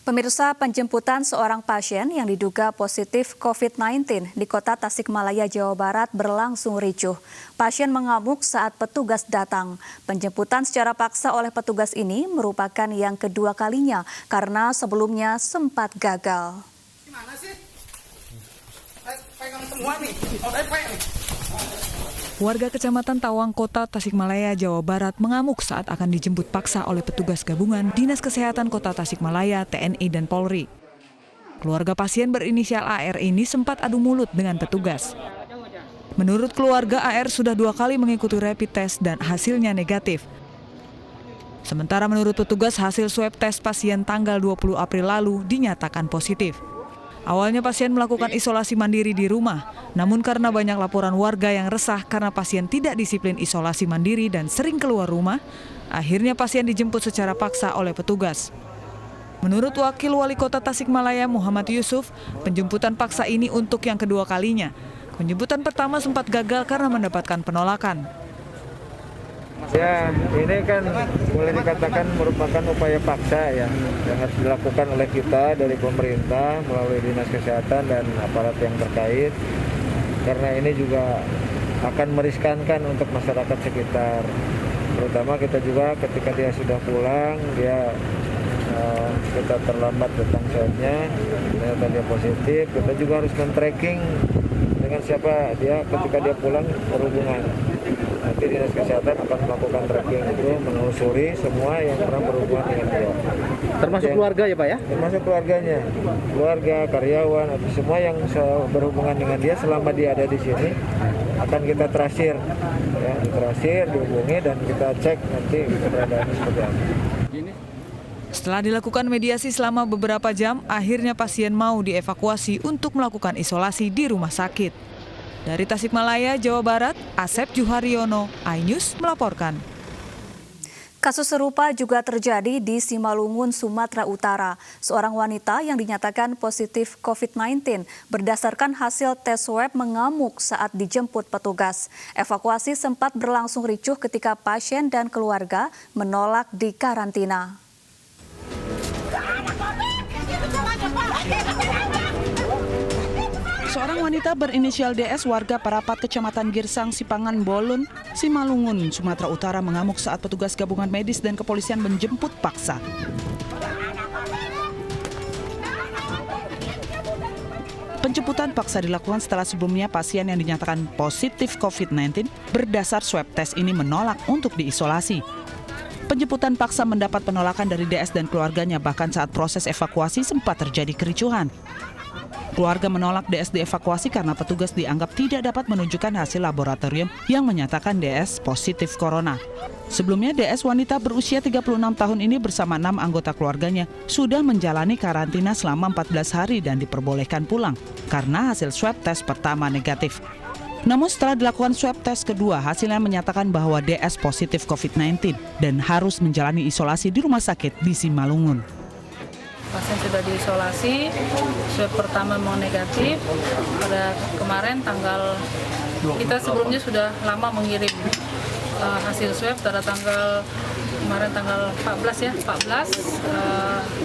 Pemirsa, penjemputan seorang pasien yang diduga positif COVID-19 di kota Tasikmalaya, Jawa Barat berlangsung ricuh. Pasien mengamuk saat petugas datang. Penjemputan secara paksa oleh petugas ini merupakan yang kedua kalinya karena sebelumnya sempat gagal. Gimana sih? Pegang semua nih. Nih. Warga Kecamatan Tawang, Kota Tasikmalaya, Jawa Barat mengamuk saat akan dijemput paksa oleh petugas gabungan Dinas Kesehatan Kota Tasikmalaya, TNI, dan Polri. Keluarga pasien berinisial AR ini sempat adu mulut dengan petugas. Menurut keluarga, AR sudah 2 kali mengikuti rapid test dan hasilnya negatif. Sementara menurut petugas, hasil swab tes pasien tanggal 20 April lalu dinyatakan positif. Awalnya pasien melakukan isolasi mandiri di rumah, namun karena banyak laporan warga yang resah karena pasien tidak disiplin isolasi mandiri dan sering keluar rumah, akhirnya pasien dijemput secara paksa oleh petugas. Menurut Wakil Wali Kota Tasikmalaya Muhammad Yusuf, penjemputan paksa ini untuk yang kedua kalinya. Penjemputan pertama sempat gagal karena mendapatkan penolakan. Ya, ini kan boleh dikatakan merupakan upaya paksa ya, yang harus dilakukan oleh kita dari pemerintah melalui Dinas Kesehatan dan aparat yang terkait. Karena ini juga akan meriskankan untuk masyarakat sekitar. Terutama kita juga ketika dia sudah pulang, kita terlambat datang swabnya, ternyata dia positif, kita juga harus men-tracking dengan siapa dia ketika dia pulang berhubungan. Nanti Dinas Kesehatan akan melakukan tracking itu, menelusuri semua yang pernah berhubungan dengan dia. Termasuk keluarga ya Pak ya? Termasuk keluarganya, keluarga, karyawan, atau semua yang berhubungan dengan dia selama dia ada di sini akan kita tracir, ya, dihubungi dan kita cek nanti keberadaannya seperti apa. Setelah dilakukan mediasi selama beberapa jam, akhirnya pasien mau dievakuasi untuk melakukan isolasi di rumah sakit. Dari Tasikmalaya, Jawa Barat, Asep Juharyono, iNews melaporkan. Kasus serupa juga terjadi di Simalungun, Sumatera Utara. Seorang wanita yang dinyatakan positif COVID-19 berdasarkan hasil tes swab mengamuk saat dijemput petugas. Evakuasi sempat berlangsung ricuh ketika pasien dan keluarga menolak dikarantina. Seorang wanita berinisial DS warga Parapat Kecamatan Girsang, Sipangan, Bolun, Simalungun, Sumatera Utara mengamuk saat petugas gabungan medis dan kepolisian menjemput paksa. Penjemputan paksa dilakukan setelah sebelumnya pasien yang dinyatakan positif COVID-19 berdasar swab test ini menolak untuk diisolasi. Penjemputan paksa mendapat penolakan dari DS dan keluarganya, bahkan saat proses evakuasi sempat terjadi kericuhan. Keluarga menolak DS dievakuasi karena petugas dianggap tidak dapat menunjukkan hasil laboratorium yang menyatakan DS positif corona. Sebelumnya DS wanita berusia 36 tahun ini bersama 6 anggota keluarganya sudah menjalani karantina selama 14 hari dan diperbolehkan pulang karena hasil swab tes pertama negatif. Namun setelah dilakukan swab tes kedua, hasilnya menyatakan bahwa DS positif COVID-19 dan harus menjalani isolasi di rumah sakit di Simalungun. Pasien sudah diisolasi, swab pertama memang negatif. Pada kemarin kita sebelumnya sudah lama mengirim hasil swab pada kemarin tanggal 14 ya,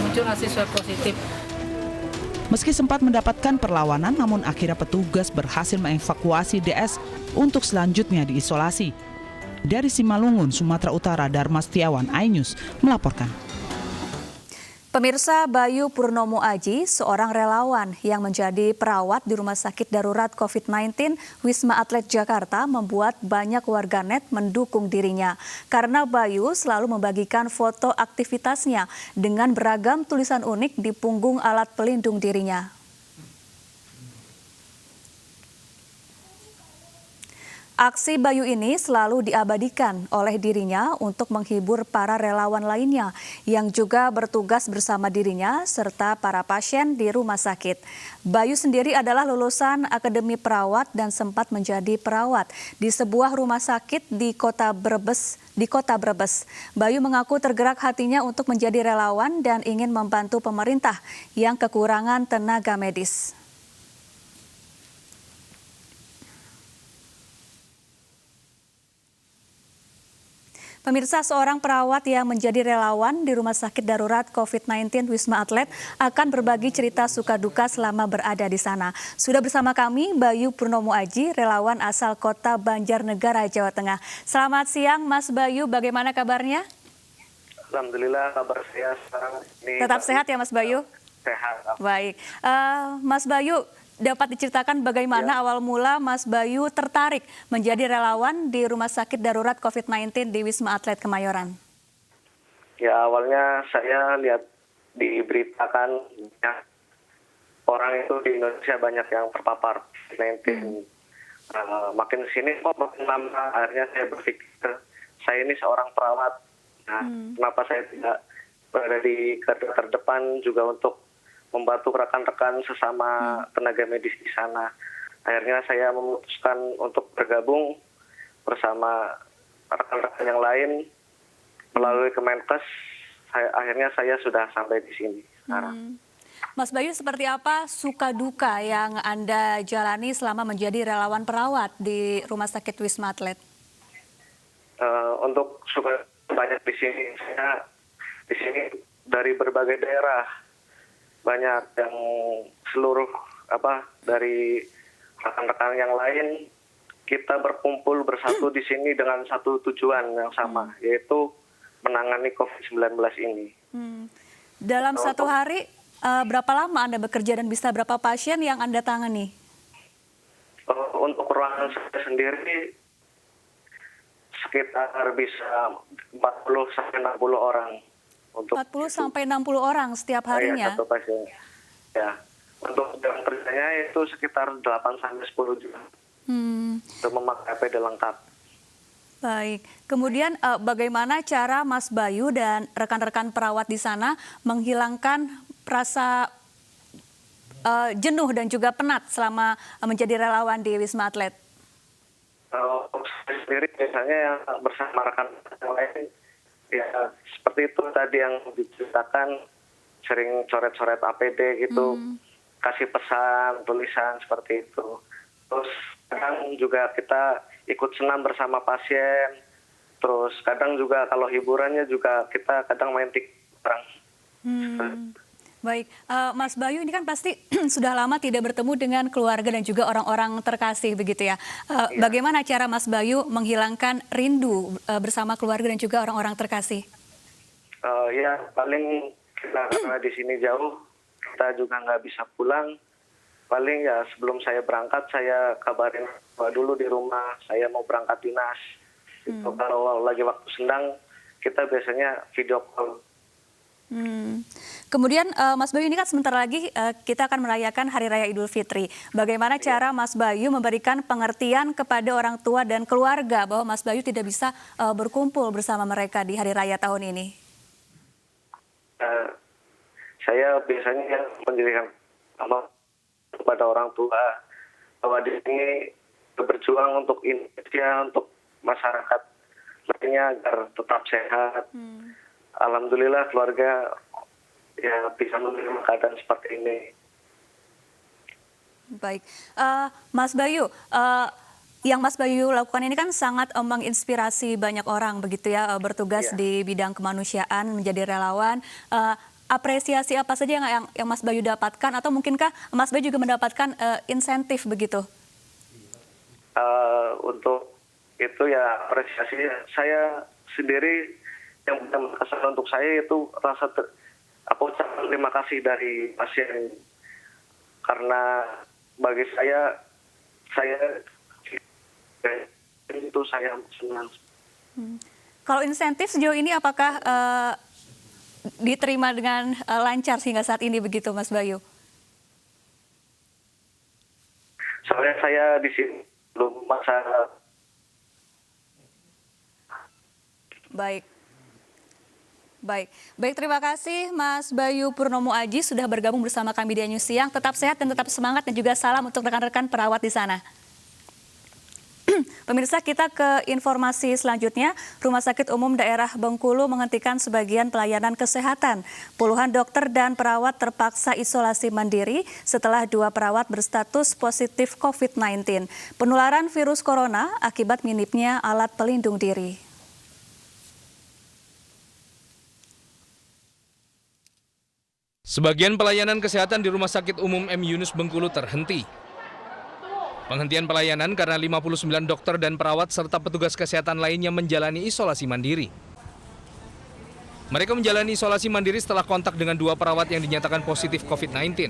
muncul hasil swab positif. Meski sempat mendapatkan perlawanan, namun akhirnya petugas berhasil mengevakuasi DS untuk selanjutnya diisolasi. Dari Simalungun, Sumatera Utara, Dharma Setiawan, iNews melaporkan. Pemirsa, Bayu Purnomo Aji, seorang relawan yang menjadi perawat di Rumah Sakit Darurat COVID-19 Wisma Atlet Jakarta membuat banyak warganet mendukung dirinya. Karena Bayu selalu membagikan foto aktivitasnya dengan beragam tulisan unik di punggung alat pelindung dirinya. Aksi Bayu ini selalu diabadikan oleh dirinya untuk menghibur para relawan lainnya yang juga bertugas bersama dirinya serta para pasien di rumah sakit. Bayu sendiri adalah lulusan Akademi Perawat dan sempat menjadi perawat di sebuah rumah sakit di Kota Brebes. Bayu mengaku tergerak hatinya untuk menjadi relawan dan ingin membantu pemerintah yang kekurangan tenaga medis. Pemirsa, seorang perawat yang menjadi relawan di Rumah Sakit Darurat COVID-19 Wisma Atlet akan berbagi cerita suka duka selama berada di sana. Sudah bersama kami Bayu Purnomo Aji, relawan asal Kota Banjarnegara, Jawa Tengah. Selamat siang Mas Bayu, bagaimana kabarnya? Alhamdulillah, kabar saya sekarang ini Tetap sehat ya Mas Bayu? sehat. Baik, Mas Bayu, dapat diceritakan bagaimana awal mula Mas Bayu tertarik menjadi relawan di Rumah Sakit Darurat COVID-19 di Wisma Atlet Kemayoran? Ya, awalnya saya lihat diberitakan banyak orang itu di Indonesia banyak yang terpapar COVID-19. Makin sini kok makin lama, akhirnya saya berpikir saya ini seorang perawat. Nah, kenapa saya tidak berada di garda terdepan juga untuk membantu rekan-rekan sesama tenaga medis di sana. Akhirnya saya memutuskan untuk bergabung bersama rekan-rekan yang lain melalui Kemenkes. Akhirnya saya sudah sampai di sini sekarang. Mas Bayu, seperti apa suka duka yang Anda jalani selama menjadi relawan perawat di Rumah Sakit Wisma Atlet? Untuk suka banyak di sini, saya di sini dari berbagai daerah. Banyak yang seluruh dari rekan-rekan yang lain, kita berkumpul bersatu di sini dengan satu tujuan yang sama, yaitu menangani COVID-19 ini. Dalam satu hari, berapa lama Anda bekerja dan bisa berapa pasien yang Anda tangani? Untuk ruangan saya sendiri, sekitar bisa 40-60 orang. Untuk 40 sampai 60 orang setiap harinya? Satu pasien. Ya. Untuk jam kerjanya itu sekitar 8-10 jam. Untuk memakai APD lengkap. Baik. Kemudian bagaimana cara Mas Bayu dan rekan-rekan perawat di sana menghilangkan rasa jenuh dan juga penat selama menjadi relawan di Wisma Atlet? Saya sendiri biasanya yang bersama rekan yang lain, ya seperti itu tadi yang diceritakan, sering coret-coret APD gitu, kasih pesan, tulisan seperti itu. Terus kadang juga kita ikut senam bersama pasien, terus kadang juga kalau hiburannya juga kita kadang main TikTok. Baik, Mas Bayu ini kan pasti sudah lama tidak bertemu dengan keluarga dan juga orang-orang terkasih begitu ya. Bagaimana cara Mas Bayu menghilangkan rindu bersama keluarga dan juga orang-orang terkasih? Ya paling kita karena di sini jauh, kita juga nggak bisa pulang. Paling ya sebelum saya berangkat saya kabarin dulu di rumah, saya mau berangkat dinas. Kalau lagi waktu senggang kita biasanya video call. Kemudian Mas Bayu ini kan sebentar lagi kita akan merayakan Hari Raya Idul Fitri. Bagaimana cara Mas Bayu memberikan pengertian kepada orang tua dan keluarga bahwa Mas Bayu tidak bisa berkumpul bersama mereka di Hari Raya tahun ini? Saya biasanya menjadikan kepada orang tua bahwa di sini berjuang untuk Indonesia, untuk masyarakat lainnya agar tetap sehat. Alhamdulillah keluarga ya bisa menerima keadaan seperti ini. Baik, Mas Bayu, yang Mas Bayu lakukan ini kan sangat menginspirasi banyak orang begitu ya, bertugas di bidang kemanusiaan, menjadi relawan. Apresiasi apa saja yang Mas Bayu dapatkan, atau mungkinkah Mas Bayu juga mendapatkan insentif begitu? Untuk itu ya apresiasi saya sendiri yang berkesan untuk saya itu rasa ucapan terima kasih dari pasien, karena bagi saya itu saya senang. Kalau insentif sejauh ini apakah diterima dengan lancar sehingga saat ini begitu Mas Bayu? Soalnya saya di sini belum masa. Baik, terima kasih Mas Bayu Purnomo Aji sudah bergabung bersama kami di News Siang. Tetap sehat dan tetap semangat, dan juga salam untuk rekan-rekan perawat di sana. Pemirsa, kita ke informasi selanjutnya. Rumah Sakit Umum Daerah Bengkulu menghentikan sebagian pelayanan kesehatan. Puluhan dokter dan perawat terpaksa isolasi mandiri setelah 2 perawat berstatus positif COVID-19. Penularan virus corona akibat minimnya alat pelindung diri. Sebagian pelayanan kesehatan di Rumah Sakit Umum M. Yunus Bengkulu terhenti. Penghentian pelayanan karena 59 dokter dan perawat serta petugas kesehatan lainnya menjalani isolasi mandiri. Mereka menjalani isolasi mandiri setelah kontak dengan 2 perawat yang dinyatakan positif COVID-19.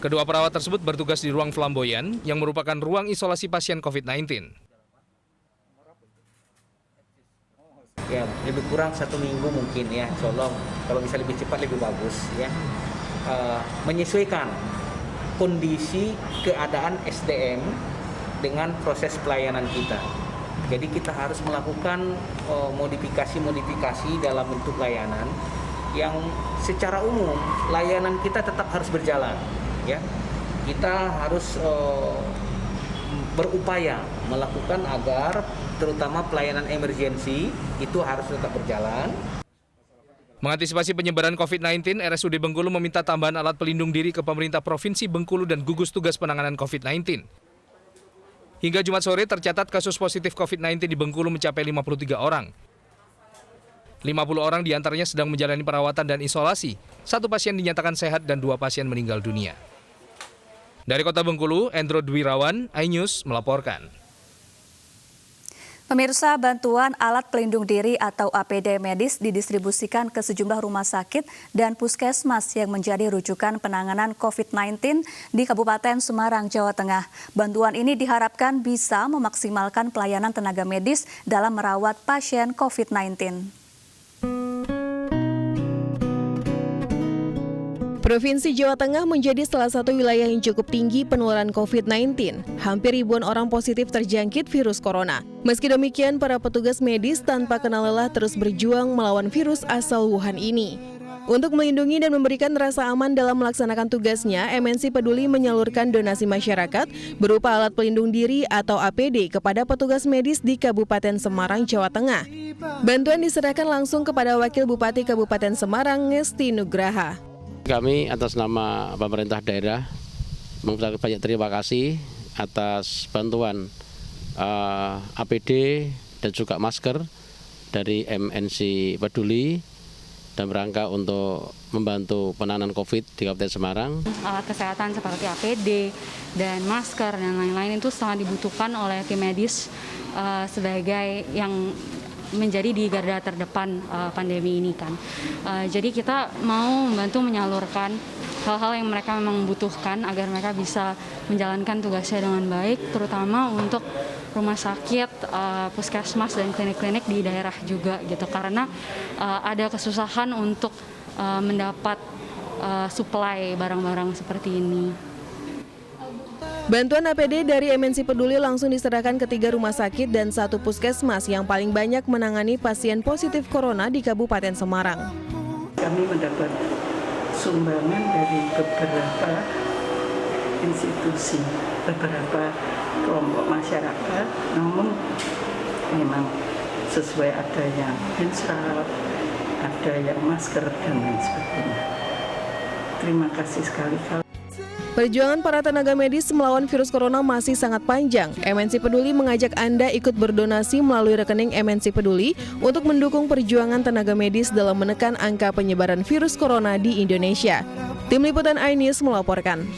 Kedua perawat tersebut bertugas di ruang flamboyan yang merupakan ruang isolasi pasien COVID-19. Ya, lebih kurang 1 minggu mungkin ya, tolong kalau bisa lebih cepat lebih bagus ya. Menyesuaikan kondisi keadaan SDM dengan proses pelayanan kita. Jadi kita harus melakukan modifikasi dalam bentuk layanan yang secara umum layanan kita tetap harus berjalan ya. Kita harus berupaya melakukan agar terutama pelayanan emergensi itu harus tetap berjalan. Mengantisipasi penyebaran COVID-19, RSUD Bengkulu meminta tambahan alat pelindung diri ke pemerintah Provinsi Bengkulu dan gugus tugas penanganan COVID-19. Hingga Jumat sore tercatat kasus positif COVID-19 di Bengkulu mencapai 53 orang. 50 orang diantaranya sedang menjalani perawatan dan isolasi. 1 pasien dinyatakan sehat dan 2 pasien meninggal dunia. Dari Kota Bengkulu, Endro Dwirawan, iNews melaporkan. Pemirsa, bantuan alat pelindung diri atau APD medis didistribusikan ke sejumlah rumah sakit dan puskesmas yang menjadi rujukan penanganan COVID-19 di Kabupaten Semarang, Jawa Tengah. Bantuan ini diharapkan bisa memaksimalkan pelayanan tenaga medis dalam merawat pasien COVID-19. Provinsi Jawa Tengah menjadi salah satu wilayah yang cukup tinggi penularan COVID-19. Hampir ribuan orang positif terjangkit virus corona. Meski demikian, para petugas medis tanpa kenal lelah terus berjuang melawan virus asal Wuhan ini. Untuk melindungi dan memberikan rasa aman dalam melaksanakan tugasnya, MNC Peduli menyalurkan donasi masyarakat berupa alat pelindung diri atau APD kepada petugas medis di Kabupaten Semarang, Jawa Tengah. Bantuan diserahkan langsung kepada Wakil Bupati Kabupaten Semarang, Ngesti Nugraha. Kami atas nama pemerintah daerah mengucapkan banyak terima kasih atas bantuan APD dan juga masker dari MNC Peduli dan rangka untuk membantu penanganan COVID di Kabupaten Semarang. Alat kesehatan seperti APD dan masker dan lain-lain itu sangat dibutuhkan oleh tim medis sebagai yang menjadi di garda terdepan pandemi ini kan. Jadi kita mau membantu menyalurkan hal-hal yang mereka memang membutuhkan agar mereka bisa menjalankan tugasnya dengan baik, terutama untuk rumah sakit, puskesmas dan klinik-klinik di daerah juga gitu. Karena ada kesusahan untuk mendapat suplai barang-barang seperti ini. Bantuan APD dari MNC Peduli langsung diserahkan ke 3 rumah sakit dan 1 puskesmas yang paling banyak menangani pasien positif corona di Kabupaten Semarang. Kami mendapat sumbangan dari beberapa institusi, beberapa kelompok masyarakat, namun memang sesuai ada yang handshake, ada yang masker dan lain sebagainya. Terima kasih sekali. Perjuangan para tenaga medis melawan virus corona masih sangat panjang. MNC Peduli mengajak Anda ikut berdonasi melalui rekening MNC Peduli untuk mendukung perjuangan tenaga medis dalam menekan angka penyebaran virus corona di Indonesia. Tim Liputan iNews melaporkan.